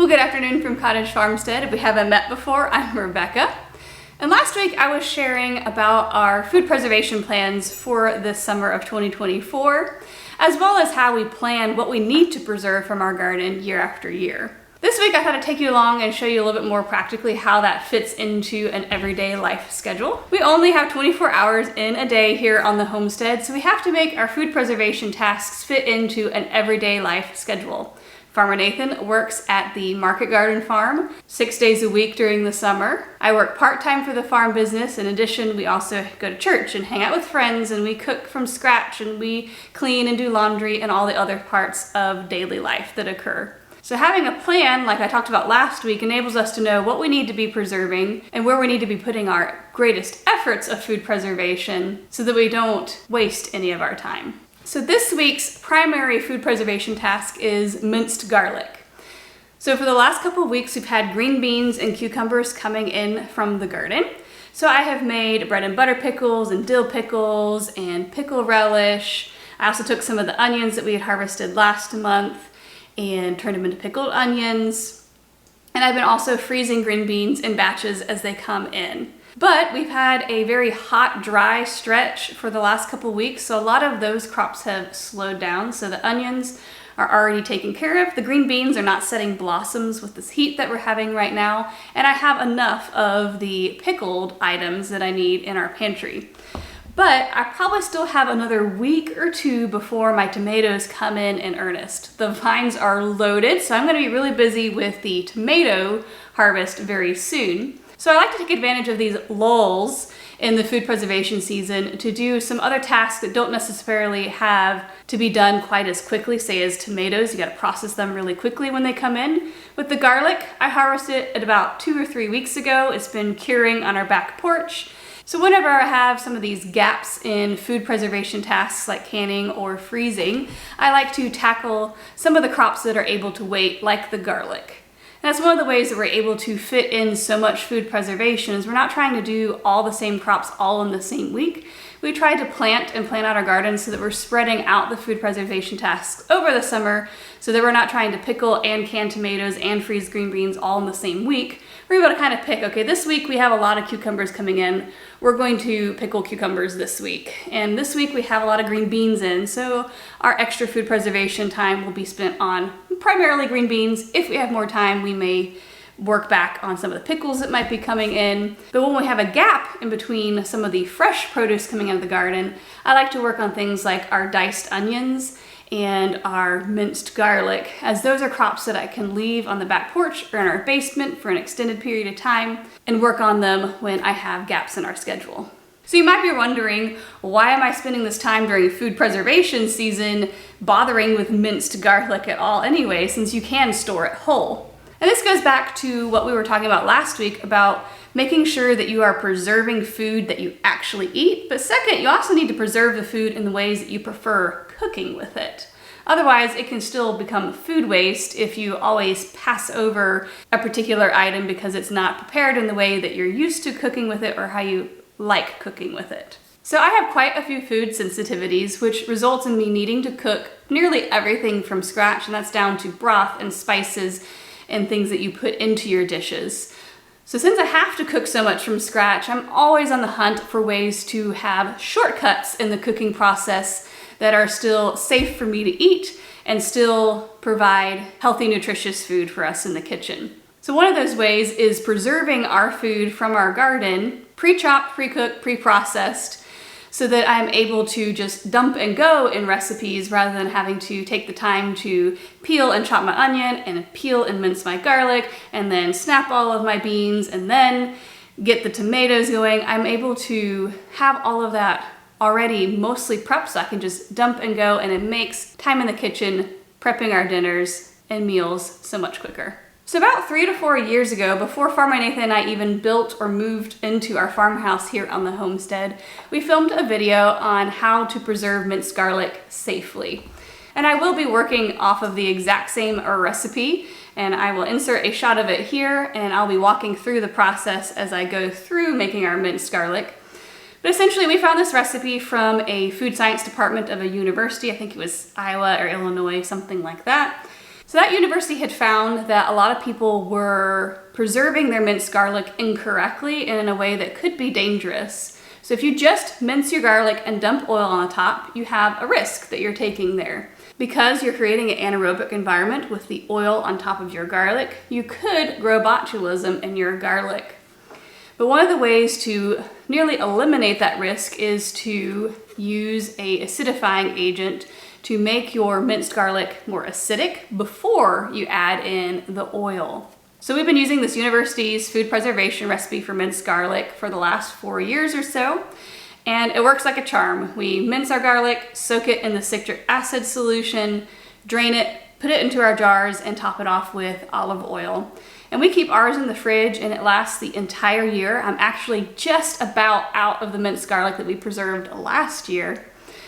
Well, good afternoon from Cottage Farmstead. If we haven't met before, I'm Rebecca. And last week I was sharing about our food preservation plans for the summer of 2024, as well as how we plan what we need to preserve from our garden year after year. This week I thought I'd take you along and show you a little bit more practically how that fits into an everyday life schedule. We only have 24 hours in a day here on the homestead, so we have to make our food preservation tasks fit into an everyday life schedule. Farmer Nathan works at the Market Garden Farm 6 days a week during the summer. I work part-time for the farm business. In addition, we also go to church and hang out with friends, and we cook from scratch, and we clean and do laundry and all the other parts of daily life that occur. So having a plan, like I talked about last week, enables us to know what we need to be preserving and where we need to be putting our greatest efforts of food preservation so that we don't waste any of our time. So this week's primary food preservation task is minced garlic. So for the last couple of weeks, we've had green beans and cucumbers coming in from the garden. So I have made bread and butter pickles and dill pickles and pickle relish. I also took some of the onions that we had harvested last month and turned them into pickled onions. And I've been also freezing green beans in batches as they come in. But we've had a very hot, dry stretch for the last couple weeks, so a lot of those crops have slowed down. So the onions are already taken care of. The green beans are not setting blossoms with this heat that we're having right now. And I have enough of the pickled items that I need in our pantry. But I probably still have another week or two before my tomatoes come in earnest. The vines are loaded, so I'm going to be really busy with the tomato harvest very soon. So I like to take advantage of these lulls in the food preservation season to do some other tasks that don't necessarily have to be done quite as quickly. Say as tomatoes, you got to process them really quickly when they come in. With the garlic, I harvested it about 2 or 3 weeks ago. It's been curing on our back porch. So whenever I have some of these gaps in food preservation tasks like canning or freezing, I like to tackle some of the crops that are able to wait, like the garlic. That's one of the ways that we're able to fit in so much food preservation is we're not trying to do all the same crops all in the same week. We try to plant out our gardens so that we're spreading out the food preservation tasks over the summer so that we're not trying to pickle and can tomatoes and freeze green beans all in the same week. We're able to kind of pick, okay, this week we have a lot of cucumbers coming in. We're going to pickle cucumbers this week. And this week we have a lot of green beans in, so our extra food preservation time will be spent on primarily green beans. If we have more time, we may work back on some of the pickles that might be coming in. But when we have a gap in between some of the fresh produce coming out of the garden, I like to work on things like our diced onions and our minced garlic, as those are crops that I can leave on the back porch or in our basement for an extended period of time and work on them when I have gaps in our schedule. So you might be wondering, why am I spending this time during food preservation season bothering with minced garlic at all anyway, since you can store it whole? And this goes back to what we were talking about last week about making sure that you are preserving food that you actually eat. But second, you also need to preserve the food in the ways that you prefer cooking with it. Otherwise, it can still become food waste if you always pass over a particular item because it's not prepared in the way that you're used to cooking with it or how you like cooking with it. So I have quite a few food sensitivities, which results in me needing to cook nearly everything from scratch, and that's down to broth and spices and things that you put into your dishes. So since I have to cook so much from scratch, I'm always on the hunt for ways to have shortcuts in the cooking process that are still safe for me to eat and still provide healthy, nutritious food for us in the kitchen. So one of those ways is preserving our food from our garden, pre-chopped, pre-cooked, pre-processed, so that I'm able to just dump and go in recipes rather than having to take the time to peel and chop my onion and peel and mince my garlic and then snap all of my beans and then get the tomatoes going. I'm able to have all of that already mostly prepped so I can just dump and go, and it makes time in the kitchen prepping our dinners and meals so much quicker. So about 3 to 4 years ago, before Farmer Nathan and I even built or moved into our farmhouse here on the homestead, we filmed a video on how to preserve minced garlic safely. And I will be working off of the exact same recipe, and I will insert a shot of it here, and I'll be walking through the process as I go through making our minced garlic. But essentially, we found this recipe from a food science department of a university. I think it was Iowa or Illinois, something like that. So that university had found that a lot of people were preserving their minced garlic incorrectly and in a way that could be dangerous. So if you just mince your garlic and dump oil on the top, you have a risk that you're taking there. Because you're creating an anaerobic environment with the oil on top of your garlic, you could grow botulism in your garlic. But one of the ways to nearly eliminate that risk is to use a acidifying agent to make your minced garlic more acidic before you add in the oil. So we've been using this university's food preservation recipe for minced garlic for the last 4 years or so, and it works like a charm. We mince our garlic, soak it in the citric acid solution, drain it, put it into our jars, and top it off with olive oil. And we keep ours in the fridge and it lasts the entire year. I'm actually just about out of the minced garlic that we preserved last year.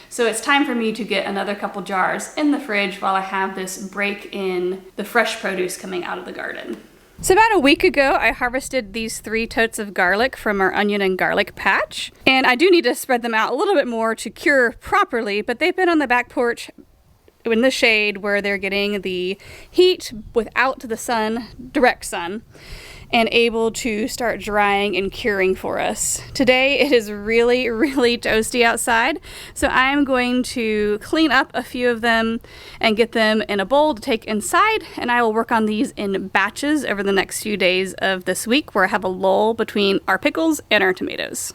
So it's time for me to get another couple jars in the fridge while I have this break in the fresh produce coming out of the garden. So about a week ago, I harvested these 3 totes of garlic from our onion and garlic patch. And I do need to spread them out a little bit more to cure properly, but they've been on the back porch in the shade where they're getting the heat without the sun, direct sun, and able to start drying and curing for us. Today it is really, really toasty outside, so I'm going to clean up a few of them and get them in a bowl to take inside, and I will work on these in batches over the next few days of this week where I have a lull between our pickles and our tomatoes.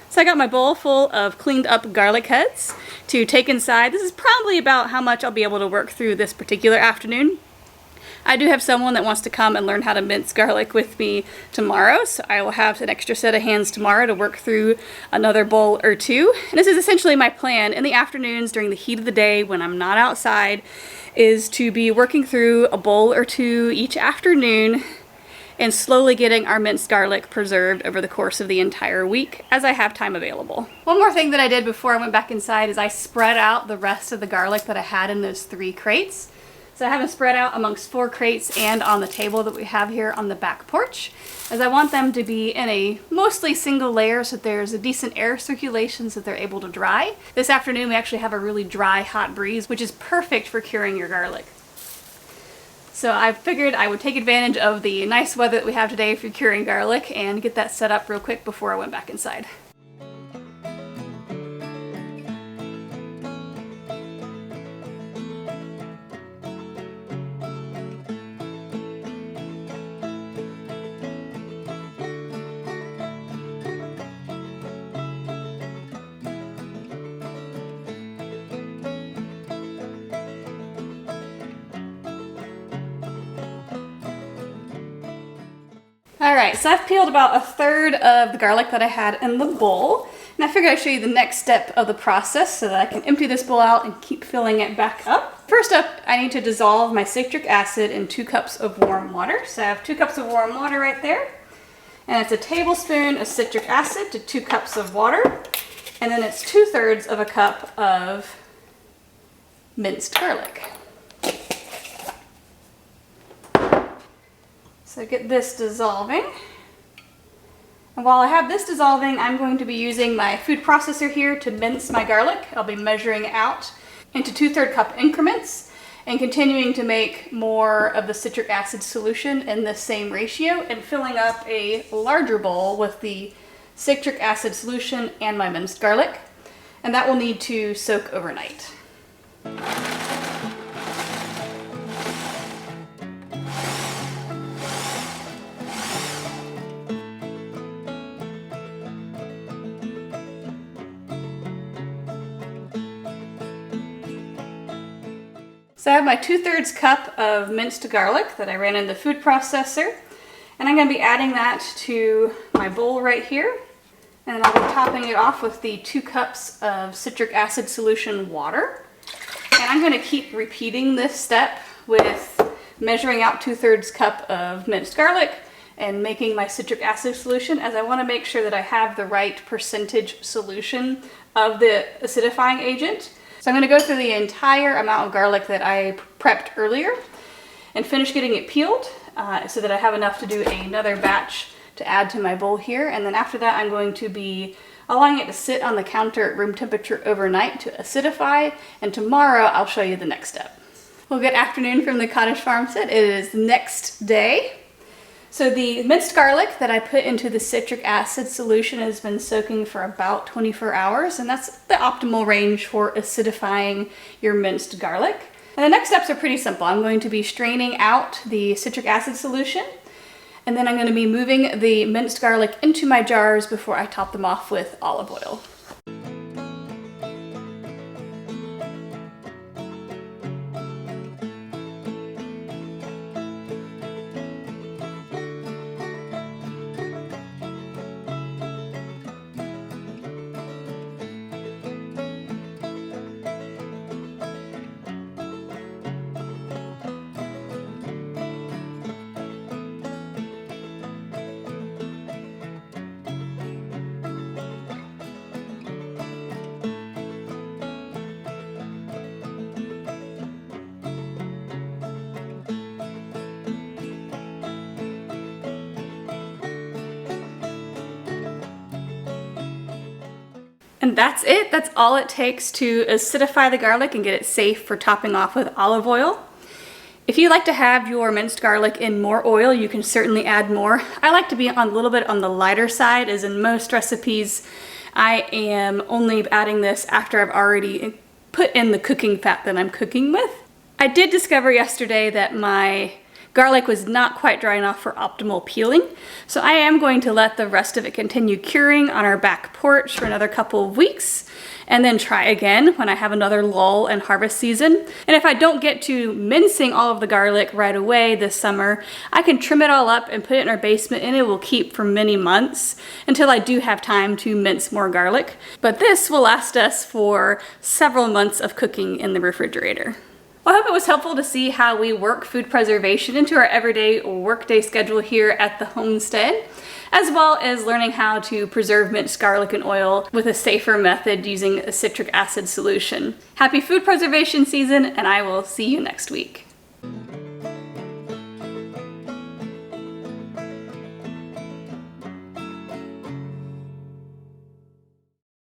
So I got my bowl full of cleaned up garlic heads to take inside. This is probably about how much I'll be able to work through this particular afternoon. I do have someone that wants to come and learn how to mince garlic with me tomorrow, so I will have an extra set of hands tomorrow to work through another bowl or two. And this is essentially my plan in the afternoons during the heat of the day when I'm not outside, is to be working through a bowl or two each afternoon and slowly getting our minced garlic preserved over the course of the entire week as I have time available. One more thing that I did before I went back inside is I spread out the rest of the garlic that I had in those 3 crates. So I have them spread out amongst 4 crates and on the table that we have here on the back porch, as I want them to be in a mostly single layer so that there's a decent air circulation so that they're able to dry. This afternoon we actually have a really dry, hot breeze, which is perfect for curing your garlic. So I figured I would take advantage of the nice weather that we have today for curing garlic and get that set up real quick before I went back inside. Alright, so I've peeled about 1/3 of the garlic that I had in the bowl, and I figured I'd show you the next step of the process so that I can empty this bowl out and keep filling it back up. First up, I need to dissolve my citric acid in 2 cups of warm water. So I have 2 cups of warm water right there, and it's a tablespoon of citric acid to 2 cups of water, and then it's 2/3 of a cup of minced garlic. So get this dissolving. And while I have this dissolving, I'm going to be using my food processor here to mince my garlic. I'll be measuring it out into 2/3 cup increments and continuing to make more of the citric acid solution in the same ratio and filling up a larger bowl with the citric acid solution and my minced garlic. And that will need to soak overnight. So I have my 2/3 cup of minced garlic that I ran in the food processor, and I'm going to be adding that to my bowl right here. And I'll be topping it off with the 2 cups of citric acid solution water. And I'm gonna keep repeating this step with measuring out 2/3 cup of minced garlic and making my citric acid solution, as I wanna make sure that I have the right percentage solution of the acidifying agent. So I'm gonna go through the entire amount of garlic that I prepped earlier and finish getting it peeled so that I have enough to do another batch to add to my bowl here. And then after that, I'm going to be allowing it to sit on the counter at room temperature overnight to acidify, and tomorrow I'll show you the next step. Well, good afternoon from the cottage farmstead. It is next day. So the minced garlic that I put into the citric acid solution has been soaking for about 24 hours, and that's the optimal range for acidifying your minced garlic. And the next steps are pretty simple. I'm going to be straining out the citric acid solution, and then I'm going to be moving the minced garlic into my jars before I top them off with olive oil. And that's it. That's all it takes to acidify the garlic and get it safe for topping off with olive oil. If you like to have your minced garlic in more oil, you can certainly add more. I like to be on a little bit on the lighter side, as in most recipes, I am only adding this after I've already put in the cooking fat that I'm cooking with. I did discover yesterday that my garlic was not quite dry enough for optimal peeling, so I am going to let the rest of it continue curing on our back porch for another couple of weeks, and then try again when I have another lull in harvest season. And if I don't get to mincing all of the garlic right away this summer, I can trim it all up and put it in our basement, and it will keep for many months until I do have time to mince more garlic. But this will last us for several months of cooking in the refrigerator. Well, I hope it was helpful to see how we work food preservation into our everyday workday schedule here at the homestead, as well as learning how to preserve minced garlic and oil with a safer method using a citric acid solution. Happy food preservation season, and I will see you next week.